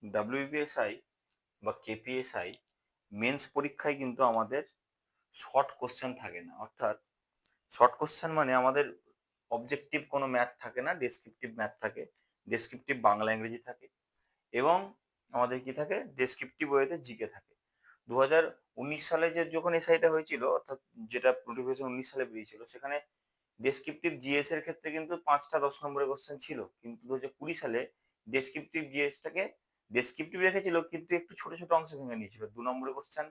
WBPSI বা KPSI men's পরীক্ষায় কিন্তু আমাদের শর্ট কোশ্চেন থাকে না। অর্থাৎ শর্ট কোশ্চেন মানে আমাদের অবজেক্টিভ কোনো ম্যাথ থাকে না, ডেসক্রিপটিভ ম্যাথ থাকে, ডেসক্রিপটিভ বাংলা ইংরেজি থাকে এবং আমাদের কি থাকে, ডেসক্রিপটিভ ওয়েতে জিকে থাকে। 2019 সালে যে যখন এসআইটা হয়েছিল, অর্থাৎ যেটা নোটিফিকেশন 19 সালে বেরিয়েছিল, সেখানে ডেসক্রিপটিভ জিএস এর ক্ষেত্রে কিন্তু 5টা 10 নম্বরের কোশ্চেন ছিল, কিন্তু 2020 সালে ডেসক্রিপটিভ জিএসটাকে ডেসক্রিপটিভ রেখেছিল কিন্তু একটু ছোট ছোট অংশে ভেঙে নিয়েছিল। 2 নম্বরের কোশ্চেন,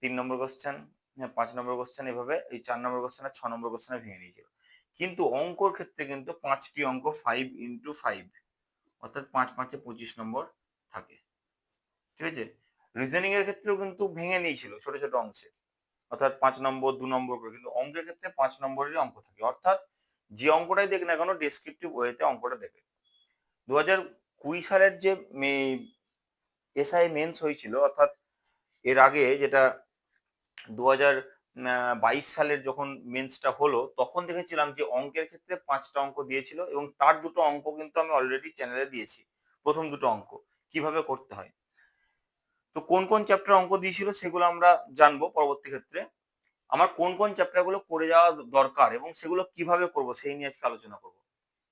3 নম্বর কোশ্চেন, হ্যাঁ 5 নম্বর কোশ্চেন, এভাবে এই 4 নম্বর কোশ্চেন আর 6 নম্বর কোশ্চেনে ভেঙে নিয়েছিল। কিন্তু অঙ্কর ক্ষেত্রে কিন্তু 5টি অঙ্ক 5 × 5, অর্থাৎ 5 5 25 নম্বর থাকে। ঠিক আছে? রিজনিং এর ক্ষেত্রেও কিন্তু ভেঙে নিয়েছিল ছোট ছোট অংশে, অর্থাৎ 5 নম্বর 2 নম্বর করে, কিন্তু অঙ্কের ক্ষেত্রে 5 নম্বরেরই অঙ্ক থাকে। অর্থাৎ যে অঙ্কটাই দেখ না কেন ডেসক্রিপটিভ ওয়েতে অঙ্কটা দেবে। 2020 সালের যে এসআই মেন্স হয়েছিল, অর্থাৎ এর আগে যেটা 2022 সালের যখন মেন্সটা হলো, তখন দেখেছিলাম যে অঙ্কের ক্ষেত্রে 5টা অঙ্ক দিয়েছিল এবং তার দুটো অঙ্ক কিন্তু আমি অলরেডি চ্যানেলে দিয়েছি। প্রথম দুটো অঙ্ক কিভাবে করতে হয়। তো কোন কোন চ্যাপ্টার অঙ্ক দিয়েছিল সেগুলো আমরা জানবো পরবর্তী ক্ষেত্রে। আমার কোন কোন চ্যাপ্টার গুলো করে যাওয়া দরকার এবং সেগুলো কিভাবে করব সেই নিয়ে আজকে আলোচনা করব।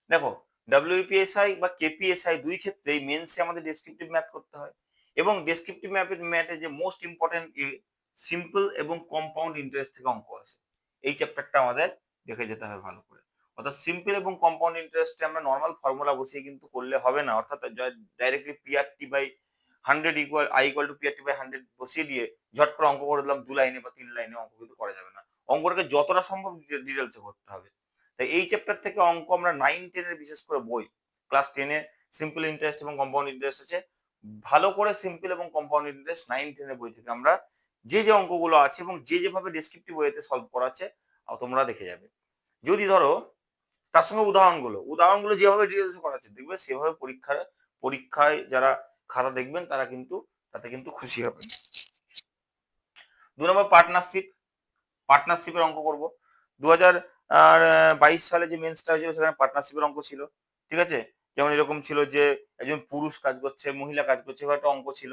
দেখো, ডাব্লিউপিএসআই বা কেপিএসআই দুই ক্ষেত্রেই মেন্সে আমাদের ডেসক্রিপটিভ ম্যাথ করতে হয় এবং ডেসক্রিপটিভ ম্যাথে যে মোস্ট ইম্পর্টেন্ট সিম্পল এবং কম্পাউন্ড ইন্টারেস্ট থেকে অঙ্ক আছে। এই চ্যাপ্টারটা আমাদের দেখে যেতে হবে ভালো করে। অর্থাৎ সিম্পল এবং কম্পাউন্ড ইন্টারেস্টে আমরা নর্মাল ফর্মুলা বসিয়ে কিন্তু করলে হবে না, অর্থাৎ directly PRT by 100 equal I equal to PRT by 100 বসিয়ে দিয়ে ঝট করে অঙ্ক করে দিলাম 2 লাইনে বা 3 লাইনে, অঙ্ক কিন্তু করা যাবে না। অঙ্কটাকে যতটা সম্ভব ডিটেলসে করতে হবে। তাই এই চ্যাপ্টার থেকে অঙ্ক আমরা 9-10 এর বিশেষ করে বই, ক্লাস 10 এ সিম্পল ইন্টারেস্ট এবং কম্পাউন্ড ইন্টারেস্ট আছে, ভালো করে সিম্পল এবং কম্পাউন্ড ইন্টারেস্ট 9-10 এর বই থেকে আমরা যে অঙ্কগুলো আছে এবং যেভাবে ডেসক্রিপটিভ ওয়েতে সলভ করা আছে তোমরা দেখে যাবে। যদি ধরো তার সঙ্গে উদাহরণগুলো যেভাবে ডিটেলসে করা আছে দেখবে, সেভাবে পরীক্ষায় যারা খাতা দেখবেন তারা কিন্তু তাতে কিন্তু খুশি হবেন। 2 নম্বর পার্টনারশিপের অঙ্ক করব। 2022 সালে যে মেন্সটা হয়েছিল সেখানে পার্টনারশিপের অঙ্ক ছিল। ঠিক আছে? যেমন এরকম ছিল যে একজন পুরুষ কাজ করছে, মহিলা কাজ করছে, এভাবে একটা অঙ্ক ছিল।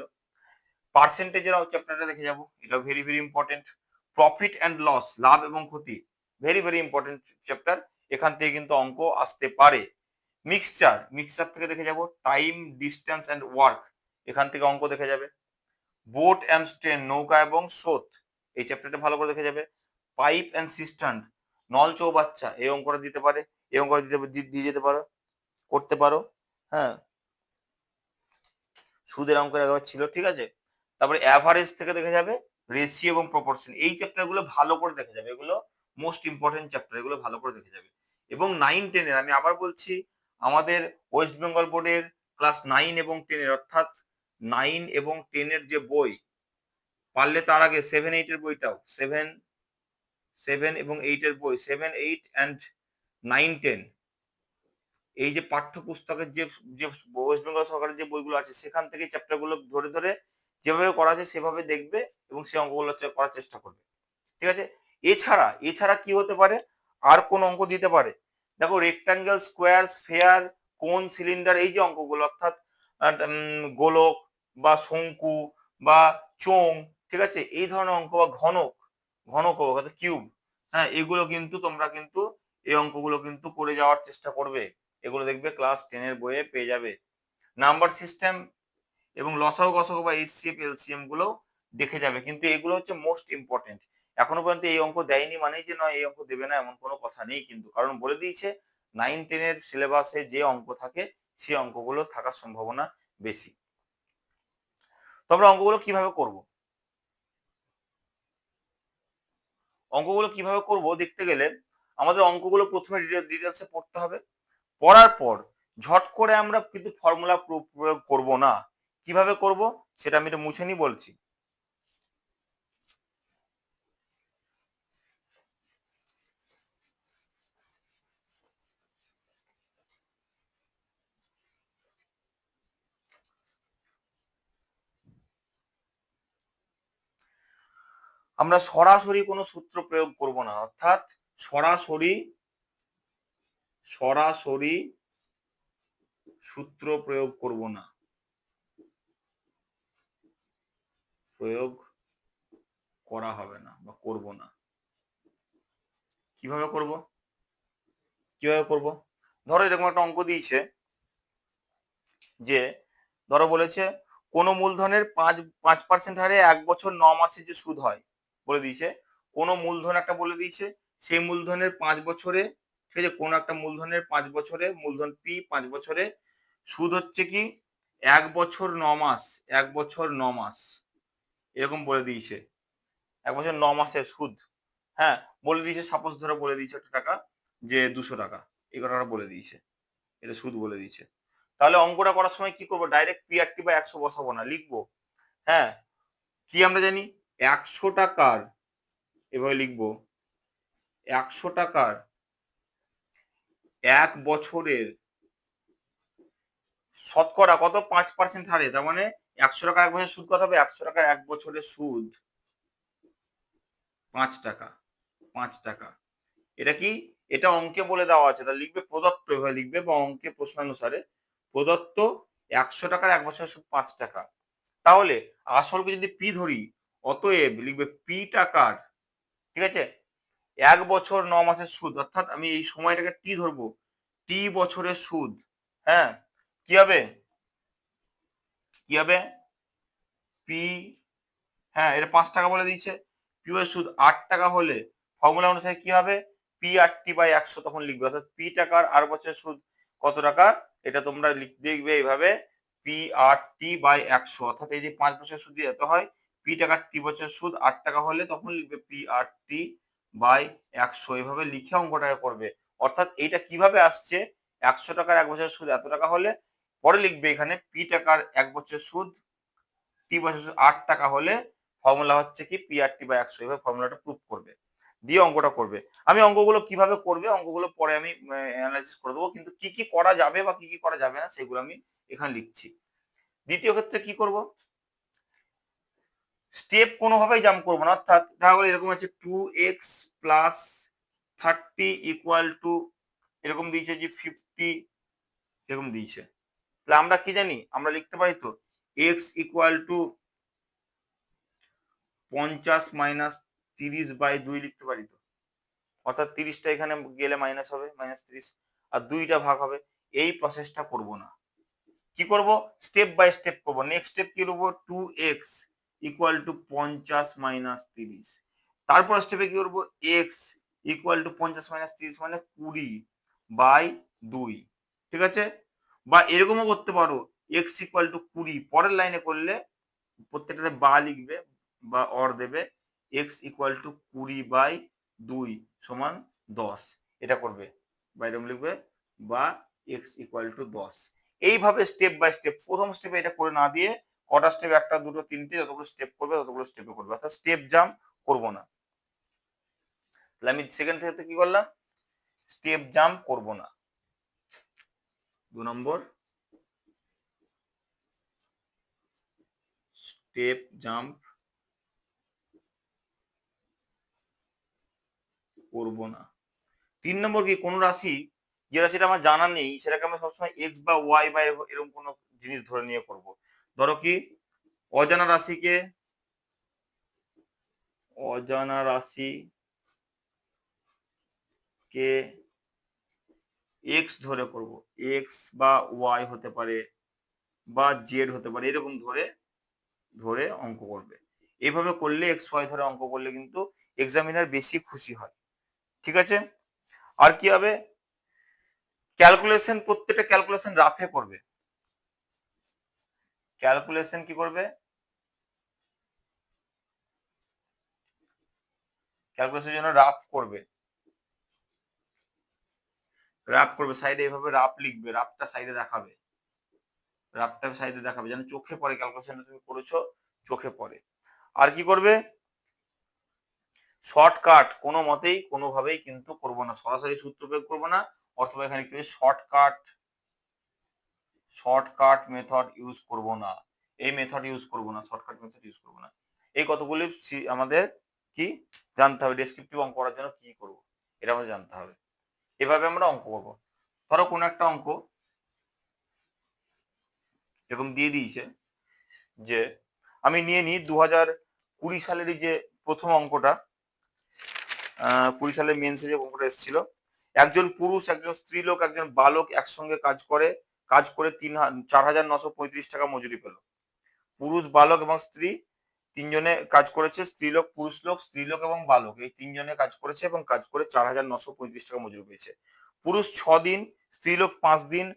পার্সেন্টেজের চ্যাপ্টারটা দেখে যাব। এটাও very very important. Profit and loss, লাভ এবং ক্ষতি, ভেরি ভেরি ইম্পর্টেন্ট চ্যাপ্টার। এখান থেকে কিন্তু অঙ্ক আসতে পারে। মিক্সচার থেকে দেখে যাব। টাইম, ডিস্টেন্স অ্যান্ড ওয়ার্ক, এখান থেকে অঙ্ক দেখে যাবে। বোট অ্যান্ড স্ট্রেন, নৌকা এবং স্রোত, এই চ্যাপ্টারটা ভালো করে দেখে যাবে। পাইপ অ্যান্ড সিস্টার্ন, নল চৌবাচ্চা, এই অঙ্কটা দিতে পারে, এই অঙ্কটা দিয়ে যেতে পারো, করতে পারো। হ্যাঁ, সুদের অঙ্কের একবার ছিল। ঠিক আছে? তারপরে অ্যাভারেজ থেকে দেখে যাবে। রেশিও এবং প্রপোর্শন, এই চ্যাপ্টার গুলো ভালো করে দেখে যাবে, এগুলো মোস্ট ইম্পর্টেন্ট চ্যাপ্টার, এগুলো ভালো করে দেখে যাবে। এবং 9-10 এর আমি আবার বলছি, আমাদের ওয়েস্ট বেঙ্গল বোর্ডের ক্লাস 9 এবং 10 এর, অর্থাৎ 9 এবং 10 এর যে বই, পারলে তার আগে 7-8 এর বইটাও, 7 এবং 8 এর বই, 7, 8 অ্যান্ড 9, 10, এই যে পাঠ্যপুস্তকের যে যে ওয়েস্ট বেঙ্গল সরকারের যে বইগুলো আছে সেখান থেকে চ্যাপ্টার গুলো ধরে ধরে যেভাবে করা আছে সেভাবে দেখবে এবং সেই অঙ্কগুলো করার চেষ্টা করবে। ঠিক আছে? এছাড়া কি হতে পারে, আর কোন অঙ্ক দিতে পারে। দেখো, রেক্টাঙ্গেল, স্কোয়ার, স্ফেয়ার, কোন, সিলিন্ডার, এই যে অঙ্কগুলো, অর্থাৎ গোলক বা শঙ্কু বা চোঙ, ঠিক আছে, এই ধরনের অঙ্ক বা ঘনক অর্থাৎ কিউব, হ্যাঁ, এগুলো কিন্তু তোমরা কিন্তু এই অঙ্কগুলো কিন্তু করে যাওয়ার চেষ্টা করবে। এগুলো দেখবে ক্লাস 10 এর বইয়ে পেয়ে যাবে। নাম্বার সিস্টেম এবং লসাগু গসাগু বা এইচসিএফ এলসিএম গুলো দেখে যাবে, কিন্তু এগুলো হচ্ছে মোস্ট ইম্পর্টেন্ট। এখনো পর্যন্ত এই অঙ্ক দেয়নি মানেই যে নয় এই অঙ্ক দেবে না, এমন কোনো কথা নেই কিন্তু, কারণ বলে দিয়েছে 9-10 এর সিলেবাসে যে অঙ্ক থাকে সেই অঙ্কগুলো থাকার সম্ভাবনা বেশি। তোমরা অঙ্কগুলো কিভাবে করব দেখতে গেলে আমাদের অঙ্কগুলো প্রথমে ডিটেলসে পড়তে হবে। পড়ার পর ঝট করে আমরা কিন্তু ফর্মুলা প্রয়োগ করব না। কিভাবে করব সেটা আমি এটা মুছে নিয়ে বলছি। আমরা সরাসরি কোনো সূত্র প্রয়োগ করব না, অর্থাৎ সরাসরি সরাসরি সূত্র প্রয়োগ করব না। প্রয়োগ করা হবে না বা করব না। কিভাবে করব? ধরো এরকম একটা অঙ্ক দিয়েছে যে ধরো বলেছে কোন মূলধনের 5% হারে 1 বছর 9 মাসে যে সুদ হয় বলে দিয়েছে। কোন মূলধন একটা বলে দিয়েছে, সেই মূলধনের 5 বছরে, ঠিক আছে, কোন একটা মূলধনের 5 বছরে, মূলধন পি 5 বছরে সুদ হচ্ছে কি 1 বছর 9 মাস, 1 বছর 9 মাস এরকম বলে দিয়েছে। 1 বছর 9 মাসের সুদ, হ্যাঁ, বলে দিয়েছে। সাপোজ ধরো বলে দিয়েছে একটা টাকা যে 200 টাকা, এই কথাটা বলে দিয়েছে, এটা সুদ বলে দিয়েছে। তাহলে অঙ্কটা করার সময় কি করবো? ডাইরেক্ট পি আর টি বা 100 বসাবো না, লিখবো, হ্যাঁ, কি আমরা জানি 100 টাকার, এভাবে লিখবো 100 টাকার 1 বছরের শতকরা কত 5% হারে, তার মানে 100 টাকার 1 বছরের সুদ কত হবে? 100 টাকার 1 বছরের সুদ 5 টাকা, 5 টাকা। এটা কি? এটা অঙ্কে বলে দেওয়া আছে, তা লিখবে প্রদত্ত, এভাবে লিখবে, বা অঙ্কে প্রশ্নানুসারে প্রদত্ত 100 টাকার 1 বছরের সুদ 5 টাকা। তাহলে আসলকে যদি পি ধরি, অতএব লিখবে পি টাকার, ঠিক আছে, 1 বছর 9 মাসের সুদ, অর্থাৎ আমি এই সময়টাকে টি ধরবো, টি বছরের সুদ, হ্যাঁ, কি হবে? কি হবে? পি, হ্যাঁ, এটা 5 টাকা বলে দিয়েছে। পি এর সুদ 8 টাকা হলে ফর্মুলা অনুসারে কি হবে? পি আর টি বাই 100 তখন লিখবে, অর্থাৎ পি টাকার আর বছরের সুদ কত টাকা, এটা তোমরা লিখবে এইভাবে পি আর টি বাই 100, অর্থাৎ এই যে 5 বছরের সুদ এত হয়, পি টাকার টি বছরের সুদ 8 টাকা হলে তখন লিখবে পি আর টি বাই 100, এভাবে লিখে অঙ্কটাকে করবে। অর্থাৎ এইটা কিভাবে আসছে, 100 টাকার 1 বছরের সুদ এত টাকা হলে, পরে লিখবে এখানে পি টাকার 1 বছরের সুদ টি বছর 8 টাকা হলে ফর্মুলা হচ্ছে কি পি আর টি বাই 100, এভাবে ফর্মুলাটা প্রুফ করবে, দিয়ে অঙ্কটা করবে। আমি অঙ্কগুলো কিভাবে করবে, অঙ্কগুলো পরে আমি অ্যানালাইসিস করে দেবো, কিন্তু কি কি করা যাবে বা কি কি করা যাবে না সেগুলো আমি এখানে লিখছি। দ্বিতীয় ক্ষেত্রে কি করব? স্টেপ কোনোভাবেই জাম্প করবো না, অর্থাৎ দেখা গেলো এরকম আছে 2x প্লাস 30 ইকুয়াল টু এরকম দিয়েছে যে 50, এরকম দিয়েছে। তাহলে আমরা কি জানি, আমরা লিখতে পারি তো x ইকুয়াল টু 50 মাইনাস 30/2 লিখতে পারি তো, অর্থাৎ 30টা এখানে গেলে মাইনাস হবে, -30, আর 2টা ভাগ হবে। এই প্রসেসটা করব না, কি করব? স্টেপ বাই স্টেপ করব। নেক্সট স্টেপ কি করব? 2x ইকুয়াল টু 50 মাইনাস 30, তারপর স্টেপে কি করব? x ইকুয়াল টু 50 মাইনাস 30 মানে 20/2, ঠিক আছে? বা এরকমও করতে পারো, x ইকুয়াল টু 20, পরের লাইনে করলে প্রত্যেকটাতে বা লিখবে বা অর দেবে, x ইকুয়াল টু 20/2 সমান 10, এটা করবে, বা এরকম লিখবে, বা x ইকুয়াল টু 10। এইভাবে স্টেপ বাই স্টেপ, প্রথম স্টেপে এটা করে না দিয়ে কটা স্টেপ, 1টা 2টো 3টে যতগুলো স্টেপ করবে ততগুলো স্টেপে করবে, অর্থাৎ স্টেপ জাম্প করব না। তাহলে আমি সেকেন্ড ক্ষেত্রে কি করলাম? স্টেপ জাম্প করব না। 2 নম্বর, স্টেপ জাম্প করব না। 3 নম্বর কি, কোন রাশি, যে রাশিটা আমার জানা নেই সেটাকে আমরা সবসময় এক্স বা ওয়াই বা এরকম কোনো জিনিস ধরে নিয়ে করব। ধরো কি, অজানা রাশিকে, অজানা রাশিকে এক্স ধরে করব, এক্স বা ওয়াই হতে পারে বা জেড হতে পারে, এরকম ধরে ধরে অঙ্ক করবে। এইভাবে করলে এক্স ওয়াই ধরে অঙ্ক করলে কিন্তু এক্সামিনার বেশি খুশি হয়, ঠিক আছে? আর কি হবে? ক্যালকুলেশন, প্রত্যেকটা ক্যালকুলেশন রাফে করবে। ক্যালকুলেশন কি করবে? ক্যালকুলেশনের জন্য রাফ করবে, রাফ করবে সাইডে, এভাবে রাফ লিখবে, রাফটা সাইডে দেখাবে, রাফটা সাইডে দেখাবে যেন চোখে পড়ে, ক্যালকুলেশনটা তুমি করেছো চোখে পড়ে। আর কি করবে? শর্টকাট কোনো মতেই কোনোভাবেই কিন্তু করবো না, সরাসরি সূত্র প্রয়োগ করবো না, অথবা এখানে কি শর্টকাট, শর্টকাট মেথড ইউজ করব না, এই মেথড ইউজ করব না, শর্টকাট মেথড ইউজ করব না। এই কতগুলি আমাদের কি জানতে হবে, ডেসক্রিপটিভ অঙ্ক করার জন্য কি করব এটা আমাদের জানতে হবে। এভাবে আমরা অঙ্ক করব। ধরো কোন একটা অঙ্ক এরকম দিয়ে দিয়েছে যে আমি নিয়ে নিই 2020 সালেরই যে প্রথম অঙ্কটা, 20 সালের মেন্সে যে অঙ্কটা এসেছিল, একজন পুরুষ, একজন স্ত্রীলোক, একজন বালক একসঙ্গে কাজ করে 4,935 টাকা মজুরি পেল। পুরুষ, বালক এবং স্ত্রী তিনজনে কাজ করেছে, স্ত্রীলোক, পুরুষ লোক, স্ত্রীলোক এবং বালক এই তিনজনে কাজ করেছে এবং কাজ করে 4,935 টাকা মজুরি পেয়েছে। পুরুষ 6 দিন, স্ত্রীলোক 5 দিন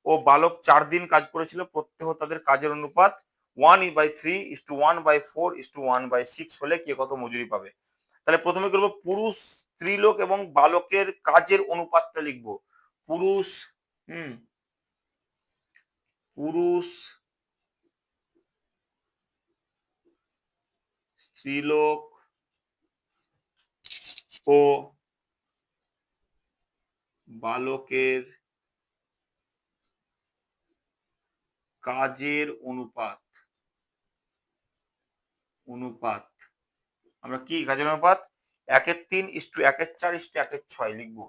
ও বালক 4 দিন কাজ করেছিল। প্রত্যহ তাদের কাজের অনুপাত 1/3:1/4:1/6 হলে কে কত মজুরি পাবে? তাহলে প্রথমে করবো পুরুষ, স্ত্রীলোক এবং বালকের কাজের অনুপাতটা লিখবো। পুরুষ, পুরুষ, স্ত্রীলোক ও বালকের কাজের অনুপাত। আমরা কি কাজের অনুপাত? 1/3:1/4:1/6 লিখবো।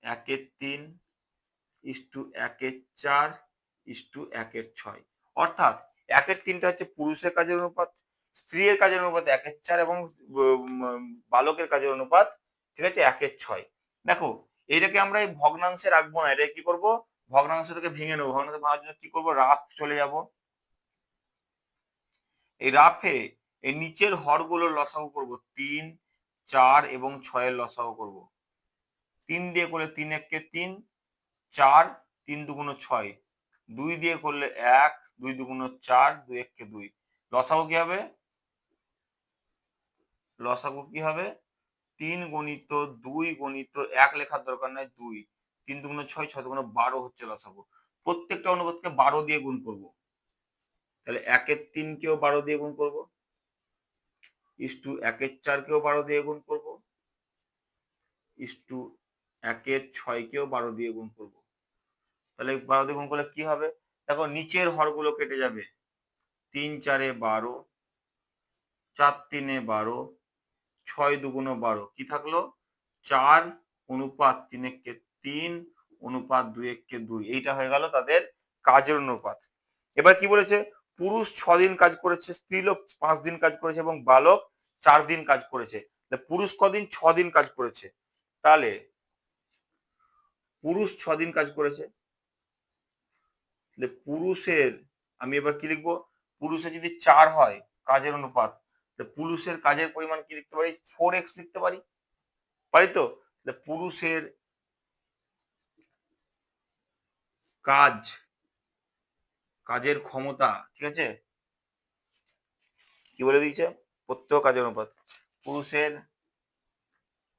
1/3:1/4:1/6, অর্থাৎ 1/3টা হচ্ছে পুরুষের কাজের অনুপাত, স্ত্রীর কাজের অনুপাত 1/4 এবং বালকের কাজের অনুপাত, ঠিক আছে, 1/6। দেখো এইটাকে আমরা এই ভগ্নাংশে রাখবো না, এটা কি করব, ভগ্নাংশটাকে ভেঙে নেবো। ভগ্নাংশ ভাঙার জন্য কি করবো, রাফ চলে যাব। এই রাফে এই নিচের হরগুলোর লসাগু করব, 3, 4 এবং 6 এর লসাগু করব। 3 দিয়ে করলে 3 একে 3, 4, 3 দুগুণ 6, 2 দিয়ে করলে 1, 2 দুগুণ 4, 2 একে 2। লসাগু কি হবে? লসাগু কি হবে? 3 গুণিত 2 গুণিত 1 লেখার দরকার নাই, 2, 3 দুগুণ 6, 6 দুগুণ 12 হচ্ছে লসাগু। প্রত্যেকটা অনুপাতকে 12 দিয়ে গুণ করব। তাহলে 1/3 কেও 12 দিয়ে গুণ করব, ইস্টু 1/4 কেও 12 দিয়ে গুণ করব, ইস্টু 1/6 কেও 12 দিয়ে গুণ করব। তাহলে 12 দিয়ে গুণ করলে কি হবে? দেখো নিচের হরগুলো কেটে যাবে। 3 4 12, 4 3 12, 6 দুগুণ 12, কি থাকলো? 4 অনুপাত 3 একে 3 অনুপাত 2 একে 2। এইটা হয়ে গেল তাদের কাজের অনুপাত। এবার কি বলেছে? পুরুষ 6 দিন কাজ করেছে, স্ত্রীলোক 5 দিন কাজ করেছে এবং বালক 4 দিন কাজ করেছে। পুরুষ কদিন? 6 দিন কাজ করেছে। তাহলে পুরুষ 6 দিন কাজ করেছে, পুরুষের, আমি এবার কি লিখবো, পুরুষের যদি 4 হয় কাজের অনুপাত, পুরুষের কাজের পরিমাণ কি লিখতে পারি? 4x লিখতে পারি, পারি তো? পুরুষের কাজের ক্ষমতা, ঠিক আছে, কি বলে দিয়েছে? প্রত্যেক কাজের অনুপাত, পুরুষের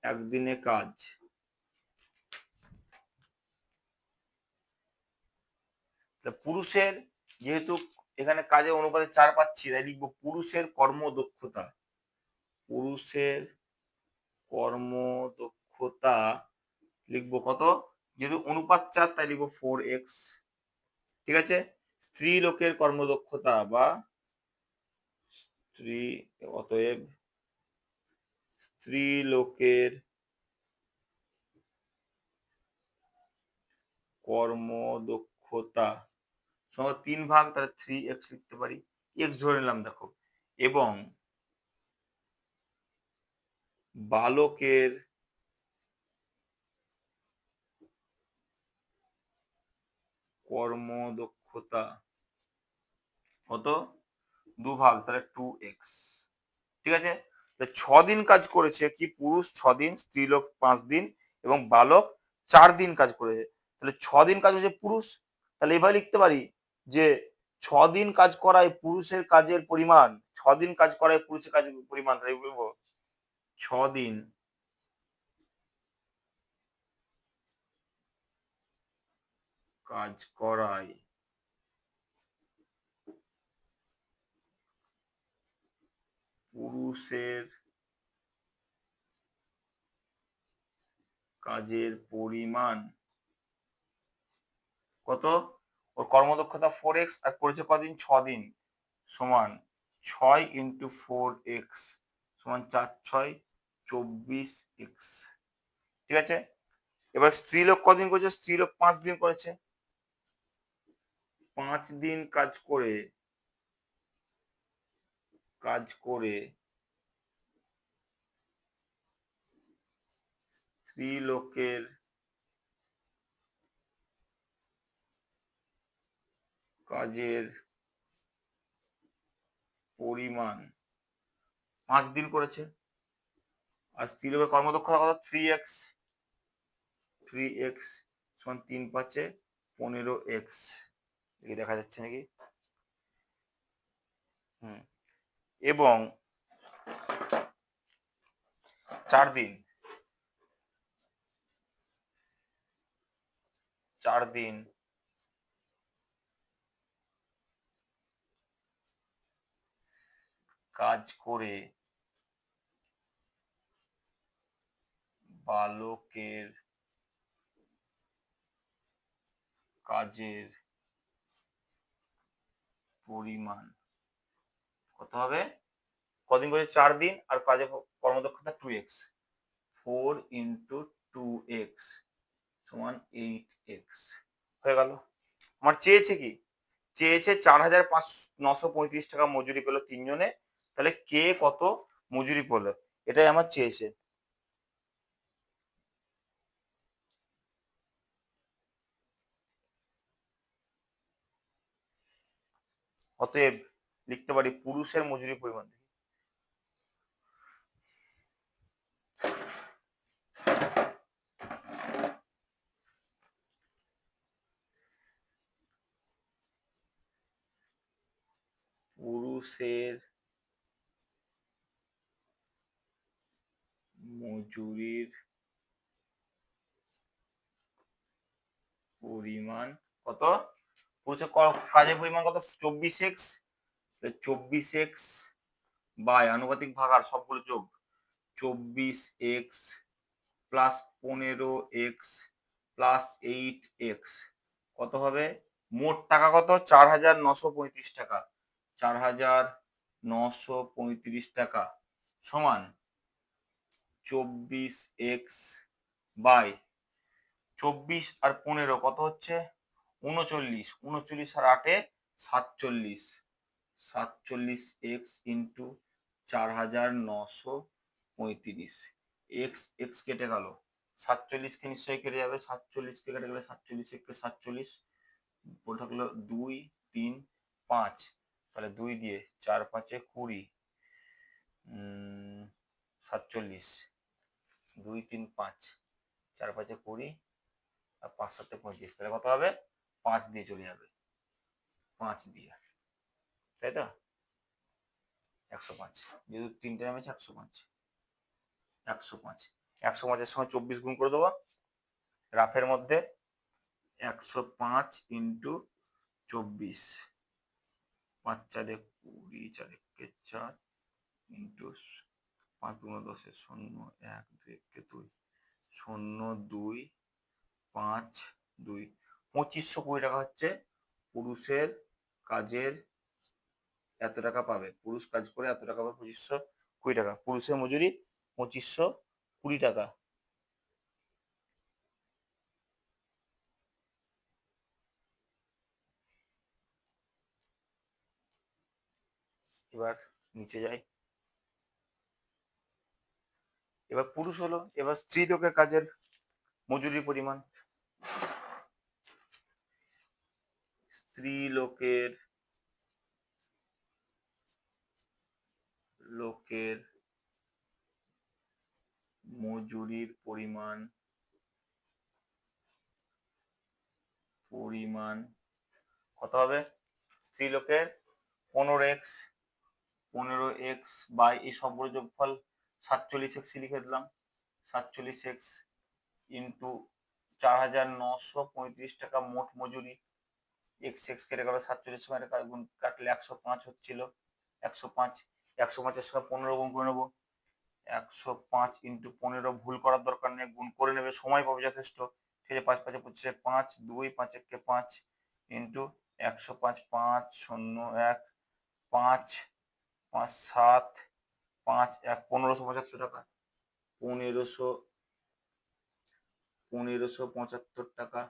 একদিনে কাজ, পুরুষের, যেহেতু এখানে কাজের অনুপাতে 4 পাচ্ছি, তাই লিখবো পুরুষের কর্মদক্ষতা। পুরুষের কর্মদক্ষতা লিখবো কত? যেহেতু অনুপাত 4 তাই লিখবো 4x, ঠিক আছে। স্ত্রী লোকের কর্মদক্ষতা বা অতএব স্ত্রী লোকের কর্মদক্ষতা 3 ভাগ, তাহলে 3x লিখতে পারি, x ধরে নিলাম দেখো। এবং বালকের কর্মদক্ষতা কত? 2 ভাগ, তাহলে 2x, ঠিক আছে। 6 দিন কাজ করেছে কি পুরুষ, 6 দিন, স্ত্রীলোক 5 দিন এবং বালক 4 দিন কাজ করেছে। তাহলে 6 দিন কাজ হয়েছে পুরুষ, তাহলে এভাবে লিখতে পারি যে 6 দিন কাজ করায় পুরুষের কাজের পরিমাণ, 6 দিন কাজ করায় পুরুষের কাজের পরিমাণ, তাই বলবো 6 দিন কাজ করায় পুরুষের কাজের পরিমাণ কত? ওর কর্মদক্ষতা 4x আর করেছে কদিন? 6 দিন, সমান 6 × 4x সমান 4 6 24x, ঠিক আছে। এবার স্ত্রীলোক কদিন করেছে? স্ত্রীলোক 5 দিন করেছে। 5 দিন কাজ করে কাজ করে স্ত্রীলোকের কাজের পরিমাণ 5 দিন করেছে। আর স্ত্রীলোকের কর্মদক্ষতা কত? 3x। 3x সমান 3 5 15x। এই দেখা যাচ্ছে নাকি? এবং 4 দিন 4 দিন কাজ করে বালকের কাজের পরিমাণ কত হবে? কদিন করে? 4 দিন। আর কাজের কর্মদক্ষতা 2x। 4 ইন্টু 2x সমান 8x। হয়ে গেল। আমার চেয়েছে কি? চেয়েছে 4,935 টাকা মজুরি পেলো তিনজনে। তাহলে কে কত মজুরি পেলো, এটাই আমার চেয়েছে। অতএব লিখতে পারি পুরুষের মজুরি পরিমাণ। পুরুষের মজুরির পরিমাণ কত? পুরুষের কাজের পরিমাণ কত? 24x। 24x বাই আনুপাতিক ভাগার সবগুলো যোগ 24x plus 15x plus 8x কত হবে? মোট টাকা কত? 4,935 টাকা। 4,935 টাকা সমান 24x বাই 24 আর 15 কত হচ্ছে? 39। 39 আর 8 47। 47x into 4,935। এক্স এক্স কেটে গেল। 47 কে নিশ্চয়ই কেটে যাবে। 47 কে কেটে গেলে 47 একে 47 পড়ে থাকলো 2 3 5। তাহলে 2 দিয়ে 4 5 20 47 2 3 5 4 5 20 আর 5 7 35। তাহলে কত হবে? 5 দিয়ে চলে যাবে। 5 দিয়ে, তাই তো? 105। যেহেতু তিনটে নামেছে 105। 105 105-এর সঙ্গে 24 গুণ করে দেবো রাফের মধ্যে। 105 ইন্টু 24। 5 4 20 4 1 4 ইন্টু 5 2 10 0 1 2 2 0 2 5 2 2520 টাকা হচ্ছে পুরুষের কাজের এত টাকা পাবে। পুরুষ কাজ করে এত টাকা পাবে 2520 টাকা। পুরুষের মজুরি 2520 টাকা। এবার নিচে যাই। এবার পুরুষ হলো। এবার স্ত্রী লোকের কাজের মজুরির পরিমাণ। স্ত্রী লোকের মজুরির পরিমাণ কত হবে? স্ত্রী লোকের 15x। 15x বাই এই সবগুলো যোগফল 47x লিখে দিলাম। 47x ইন্টু 4,935 টাকা মোট মজুরি। এক্স এক্স কেটে গেল। 47 সময় কাটলে 105 হচ্ছিল। 105 105-এর সঙ্গে 15 গুণ করে নেবো। 105 ইন্টু 15 ভুল করার দরকার নেই, গুণ করে নেবে, সময় পাবে যথেষ্ট। ঠিক আছে। 5 5 25 5 2 5 1 5 ইন্টু 105 5 0 1 5 5 7 5 1 1575 টাকা। 1575 টাকা।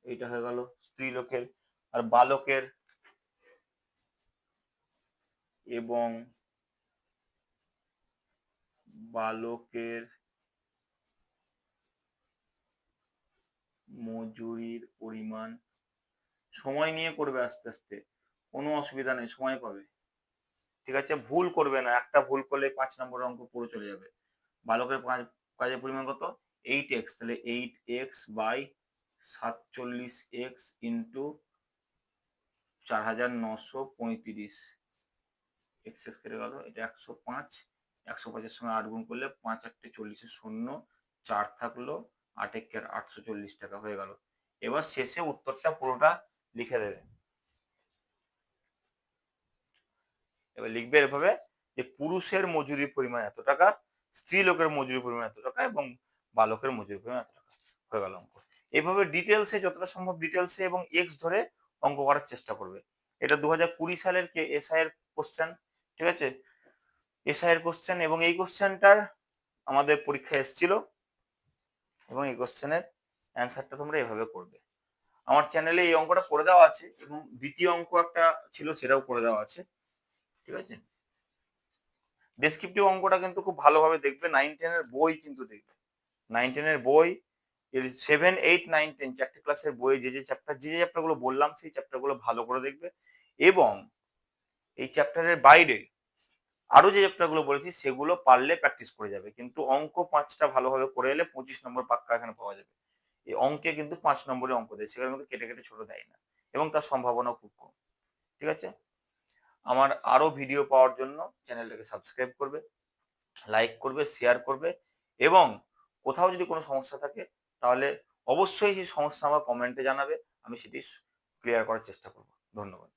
এইটা হয়ে গেল স্ত্রী লোকের। আর বালকের এবং বালকের মজুরির পরিমাণ। সময় নিয়ে করবে, আস্তে আস্তে, কোনো অসুবিধা নেই, সময় পাবে। ঠিক আছে, ভুল করবে না, একটা ভুল করলে 5 নম্বরের অঙ্ক পুরো চলে যাবে। বালকের কাজের পরিমাণ কত? 8x, তাহলে 8x by 47x into 4935, x x কেটে গেল, এটা 105, 105-এর সঙ্গে 8 গুণ করলে 5 8 40 শূন্য, 4 থাকলো, 8 1 840 টাকা হয়ে গেল। এবার শেষে উত্তরটা পুরোটা লিখে দেবে। এবার লিখবে এভাবে যে পুরুষের মজুরির পরিমাণ এত টাকা, স্ত্রী লোকের মজুরির পরিমাণ এত টাকা এবং বালকের মজুরির পরিমাণ এত টাকা, হয়ে গেল অঙ্ক। এইভাবে ডিটেলসে, যতটা সম্ভব ডিটেলসে এবং এক্স ধরে অঙ্ক করার চেষ্টা করবে। এটা 2020 সালের এসআই এর কোশ্চেন, ঠিক আছে, এসআই এর কোশ্চেন, এবং এই কোশ্চেনটার আমাদের পরীক্ষায় এসেছিল, এবং এই কোশ্চেনের অ্যান্সারটা তোমরা এভাবে করবে। আমার চ্যানেলে এই অঙ্কটা করে দেওয়া আছে এবং দ্বিতীয় অঙ্ক একটা ছিল সেটাও করে দেওয়া আছে, ঠিক আছে। ডেসক্রিপটিভ অঙ্কটা কিন্তু খুব ভালোভাবে দেখবে, 9 10 এর বই কিন্তু দেখবে, 9 10 এর বই, 7 8 9 10 চারটে ক্লাসের বই যে চ্যাপ্টার গুলো বললাম সেই চ্যাপ্টার গুলো ভালো করে দেখবে, এবং এই চ্যাপ্টারের বাইরে আরো যে চ্যাপ্টার গুলো বলেছি সেগুলো পারলে প্র্যাকটিস করে যাবে, কিন্তু অঙ্ক 5টা ভালোভাবে করে এলে 25 নম্বর পাক্কা এখানে পাওয়া যাবে। এই অঙ্কে কিন্তু 5 নম্বরের অঙ্ক দেয়, সেখানে কিন্তু কেটে কেটে ছোট দেয় না, এবং তার সম্ভাবনা খুব কম, ঠিক আছে। আমার আরো ভিডিও পাওয়ার জন্য চ্যানেলটাকে সাবস্ক্রাইব করবে, লাইক করবে, শেয়ার করবে, এবং কোথাও যদি কোনো সমস্যা থাকে তাহলে অবশ্যই সেই সমস্যা আমার কমেন্টে জানাবে, আমি সেটি ক্লিয়ার করার চেষ্টা করব। ধন্যবাদ।